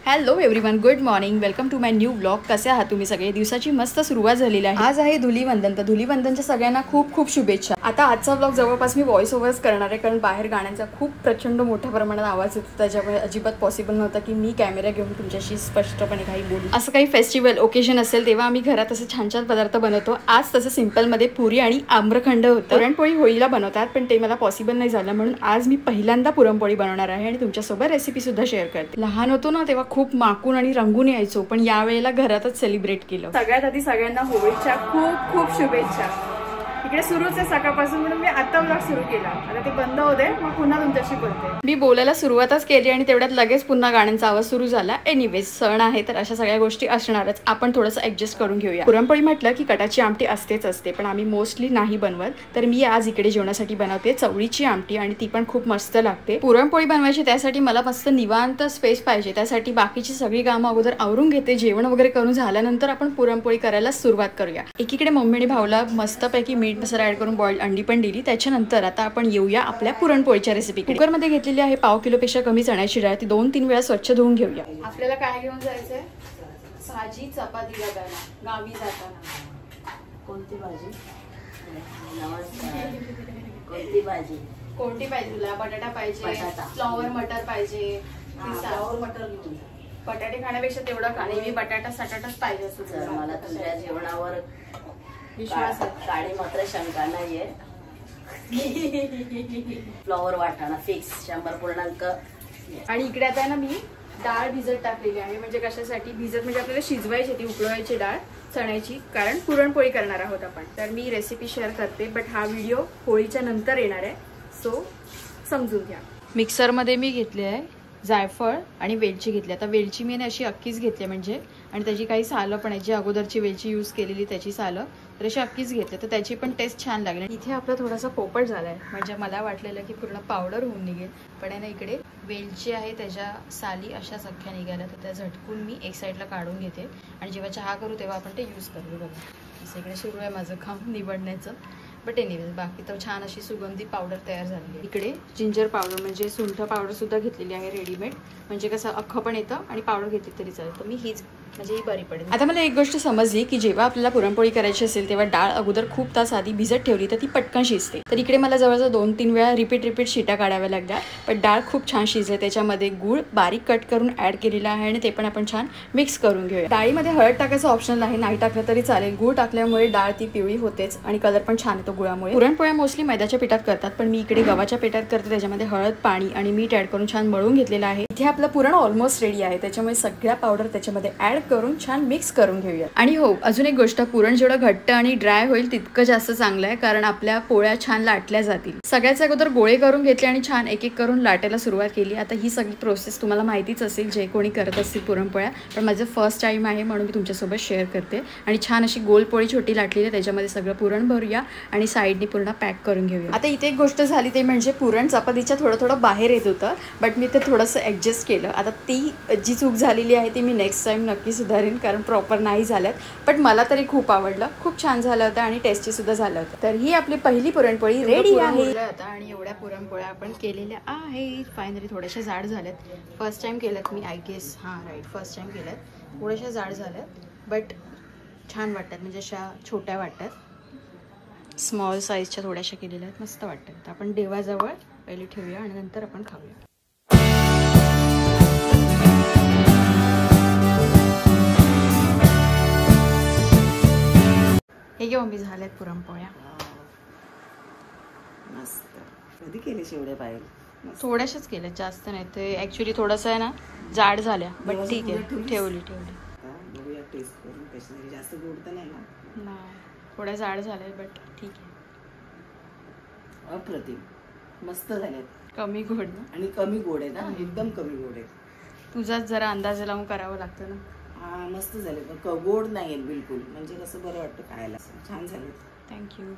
Hello everyone, good morning, welcome to my new blog. कसे आहात तुम्ही सगळे? दिवसाची मस्त सुरुवात झालेली आहे. आज आहे धुलीवंदन, तर धुलीवंदनच्या सगळ्यांना खूप खूप शुभेच्छा. आता आजचा ब्लॉग जवळपास मी व्हॉइस ओव्हरच करणार आहे, कारण बाहेर गाण्यांचा खूप प्रचंड मोठ्या प्रमाणात आवाज येतो, त्याच्यामुळे अजिबात पॉसिबल नव्हतं की मी कॅमेरा घेऊन तुमच्याशी स्पष्टपणे काही बोलू. असं काही फेस्टिवल ओकेजन असेल तेव्हा आम्ही घरात असे छान छान पदार्थ बनवतो. आज तसं सिंपलमध्ये पुरी आणि आम्रखंड होतं. पुरणपोळी होळीला बनवतात, पण ते मला पॉसिबल नाही झालं, म्हणून आज मी पहिल्यांदा पुरणपोळी बनवणार आहे आणि तुमच्यासोबत रेसिपी सुद्धा शेअर करते. लहान होतो ना तेव्हा खूप माकून आणि रंगून यायचो, पण यावेळेला घरातच सेलिब्रेट केलं. सगळ्यात आधी सगळ्यांना होळीच्या खूप खूप शुभेच्छा. इकडे सुरूच आहे सकाळपासून, म्हणून मी आता ब्लॉग सुरू केला. आता ते बंद होते, मग पुन्हा तुमच्याशी बोलते. मी बोलायला सुरुवातच केली आणि तेवढ्यात लगेच पुन्हा गाण्यांचा आवाज सुरू झाला. एनिवेज, सण आहे तर अशा सगळ्या गोष्टी असणारच, आपण थोडंसं ऍडजस्ट करून घेऊया. पुरणपोळी म्हटलं की कटाची आमटी असतेच असते, पण आम्ही मोस्टली नाही बनवत. तर मी आज इकडे जेवणासाठी बनवते चवळीची आमटी, आणि ती पण खूप मस्त लागते. पुरणपोळी बनवायची त्यासाठी मला मस्त निवांत स्पेस पाहिजे, त्यासाठी बाकीची सगळी कामं अगोदर आवरून घेते. जेवण वगैरे करून झाल्यानंतर आपण पुरणपोळी करायला सुरुवात करूया. एकीकडे मम्मीने भाऊला मस्तपैकी मीठ मसाला ऍड करून बॉइल्ड अंडी पण दिली. त्याच्यानंतर आता आपण येऊया आपल्या पुरणपोळीच्या रेसिपी. कुकरमध्ये घेतलेली आहे पाव किलोपेक्षा कमी चण्याची डाळ. ती 2-3 वेळा स्वच्छ धुवून घेऊया. आपल्याला काय घेऊन जायचंय? भाजी चपाती लगायला गावी जाताना. कोणती भाजी? कोणती भाजी? कोणती पाहिजे तुला? बटाटा पाहिजे, फ्लॉवर मटर पाहिजे? फ्लॉवर मटर घेऊन. बटाटे खाण्यापेक्षा तेवढं खा. नेहमी बटाटा सटाटाच पाहिजे असतो. मला तुझ्या जेवणावर विश्वास आहे. काळी मात्र शंका नाहीये. फ्लॉवर वाटाणा फिक्स 100%. आणि इकडे आता ना मी डाळ भिजत टाकलेली आहे. म्हणजे कशासाठी भिजत? म्हणजे आपल्याला शिजवायची, ती उकळवायची डाळ चण्याची, कारण पुरणपोळी करणार आहोत आपण. तर मी रेसिपी शेअर करते, बट हा व्हिडिओ होळीच्या नंतर येणार आहे, सो समजून घ्या. मिक्सरमध्ये मी घेतले आहे जायफळ आणि वेलची घेतली. आता वेलची मी अशी अख्खीच घेतली म्हणजे, आणि त्याची काही सालं पण आहे, जी अगोदरची वेलची यूज केलेली त्याची सालं, तर अशी अख्खीच घेतली, तर त्याची पण टेस्ट छान लागली. इथे आपला थोडासा पोपट झालाय, म्हणजे मला वाटलेलं की पूर्ण पावडर होऊन निघेल, पण आहे ना इकडे वेलची आहे त्याच्या साली अशाच अख्ख्या निघाल्या, तर त्या झटकून मी एक साईडला काढून घेते आणि जेव्हा चहा करू तेव्हा आपण ते यूज करू. बघा असं इकडे सुरू आहे माझं काम निवडण्याचं. बट एनिवेज बाकी तर छान अशी सुगंधी पावडर तयार झाली आहे. इकडे जिंजर पावडर म्हणजे सुंठ पावडर सुद्धा घेतलेली आहे रेडीमेड, म्हणजे कसं अख्खं पण येतं आणि पावडर घेतली तरी चालेल. तर मी हीच म्हणजे ही बरी पडेल. आता मला एक गोष्ट समजली की जेव्हा आपल्याला पुरणपोळी करायची असेल तेव्हा डाळ अगोदर खूप तास आधी भिजत ठेवली तर ती पटकन शिजते. तर इकडे मला जवळजवळ 2-3 वेळा रिपीट शिट्या काढाव्या लागल्या, पण डाळ खूप छान शिजले. त्याच्यामध्ये गूळ बारीक कट करून ऍड केलेला आहे आणि ते पण आपण छान मिक्स करून घेऊया. डाळीमध्ये हळद टाकायचं ऑप्शनल आहे, नाही टाकलं तरी चालेल. गूळ टाकल्यामुळे डाळ ती पिवळी होतेच आणि कलर पण छान येतो गुळामुळे. पुरणपोळ्या मोस्टली मैद्याच्या पिठात करतात, पण मी इकडे गव्हाच्या पिठात करते. त्याच्यामध्ये हळद, पाणी आणि मीठ ऍड करून छान मळून घेतलेलं आहे. इथे आपलं पुरण ऑलमोस्ट रेडी आहे, त्याच्यामुळे सगळ्या पावडर त्याच्यामध्ये ऍड करून छान मिक्स करून घेऊया. आणि हो, अजून एक गोष्ट, पुरण जेवढं घट्ट आणि ड्राय होईल तितकं जास्त चांगलं आहे, कारण आपल्या पोळ्या छान लाटल्या जातील. सगळ्याच अगोदर गोळे करून घेतले आणि छान एक एक करून लाटायला सुरुवात केली. आता ही सगळी प्रोसेस तुम्हाला माहितीच असेल जे कोणी करत असतील पुरणपोळ्या, पण माझं फर्स्ट टाइम आहे म्हणून मी तुमच्यासोबत शेअर करते. आणि छान अशी गोल पोळी छोटी लाटलेली आहे, त्याच्यामध्ये सगळं पुरण भरूया आणि साईडनी पूर्ण पॅक करून घेऊया. आता इथे एक गोष्ट झाली ते म्हणजे पुरण चपातीच्या थोडं बाहेर येत होतं, बट मी ते थोडंसं ऍडजस्ट केलं. आता ती जी चूक झालेली आहे ती मी नेक्स्ट टाइम नक्की सुधारेन, कारण प्रॉपर नाही झाल्यात. पण मला तरी खूप आवडलं, खूप छान झालं होतं आणि टेस्टी सुद्धा झालं होतं. तर ही आपली पहिली पुरणपोळी रेडी आहे आता. आणि एवढ्या पुरणपोळ्या आपण केलेल्या आहेत. फायनली थोड्याशा जाड झाल्यात. फर्स्ट टाइम केल्यात मी, आय गेस. हां राईट, फर्स्ट टाइम केल्यात. थोड्याशा जाड झाल्यात, बट छान वाटतात, म्हणजे अशा छोट्या वाटतात. स्मॉल साईजच्या थोड्याशा केलेल्या आहेत, मस्त वाटतात. तर आपण देवाजवळ पहिले ठेवूया आणि नंतर आपण खाऊया. हे घेऊन मी झाल्यात पुरणपोळ्या. मस्त. कधी केली एवढे बाहेर? थोड्याशाच केल्या, जास्त नाही. ते ऍक्च्युली थोडंसं आहे ना जाड झाल्या, बट ठीक आहे, ठेवली. बघूया टेस्ट करून कशी झाली. जास्त गोड तर नाही ना? नाही, थोड्या जाड झाल्या, बट ठीक आहे. अप्रतिम, मस्त झाल्यात. कमी गोड ना? आणि कमी गोड आहे ना, एकदम कमी गोड आहे. तुझाच जरा अंदाज लावून करावं लागतं ना. हा, मस्त झाले, पण गोड नाही आहेत बिलकुल, म्हणजे कसं बरं वाटतं खायला. छान झाले. थँक्यू.